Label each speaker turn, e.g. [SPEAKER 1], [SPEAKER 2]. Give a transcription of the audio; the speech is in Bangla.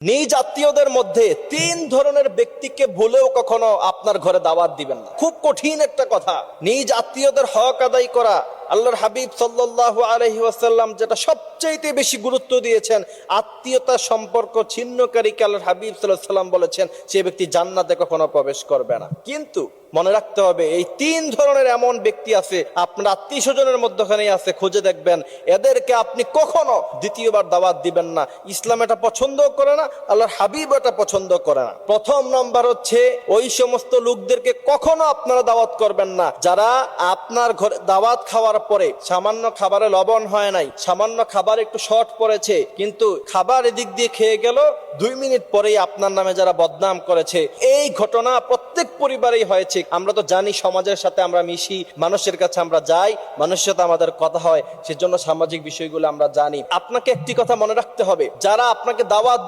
[SPEAKER 1] নিজ আত্মীয়দের মধ্যে তিন ধরনের ব্যক্তিকে ভুলেও কখনো আপনার ঘরে দাওয়াত দিবেন না। খুব কঠিন একটা কথা। নিজ আত্মীয়দের হক আদায় করা আল্লাহর হাবিব সাল্লাল্লাহু আলাইহি ওয়াসাল্লাম যেটা সবচেয়ে বেশি গুরুত্ব দিয়েছেন, আত্মীয়তার সম্পর্ক ছিন্নকারীকে আল্লাহর হাবিব সাল্লাল্লাহু আলাইহি ওয়াসাল্লাম বলেছেন সে ব্যক্তি জান্নাতে কখনো প্রবেশ করবে না। কিন্তু মনে রাখতে হবে, এই তিন ধরনের এমন ব্যক্তি আছে আপনার আত্মীয় স্বজনের মধ্যখানে আছে, খুঁজে দেখবেন এদেরকে আপনি কখনো দ্বিতীয়বার দাওয়াত দিবেন না। ইসলাম এটা পছন্দ করে না, আল্লাহর হাবিব এটা পছন্দ করে না। প্রথম নম্বর হচ্ছে, ওই সমস্ত লোকদেরকে কখনো আপনারা দাওয়াত করবেন না যারা আপনার ঘরে দাওয়াত খাওয়ার পরে সামান্য খাবারে লবণ হয় নাই, সামান্য খাবার একটু শর্ট পড়েছে, কিন্তু খাবার এদিক দিয়ে খেয়ে গেল, 2 মিনিট পরেই আপনার নামে যারা বদনাম করেছে। এই ঘটনা প্রত্যেক পরিবারেই হয়েছে। আমরা তো জানি, সমাজের সাথে আমরা মিশি, মানুষের কাছে আমরা যাই, মানুষের সাথে আমাদের কথা হয়, সেজন্য সামাজিক বিষয়গুলো আমরা জানি। আপনাকে একটি কথা মনে রাখতে হবে, যারা আপনাকে দাওয়াত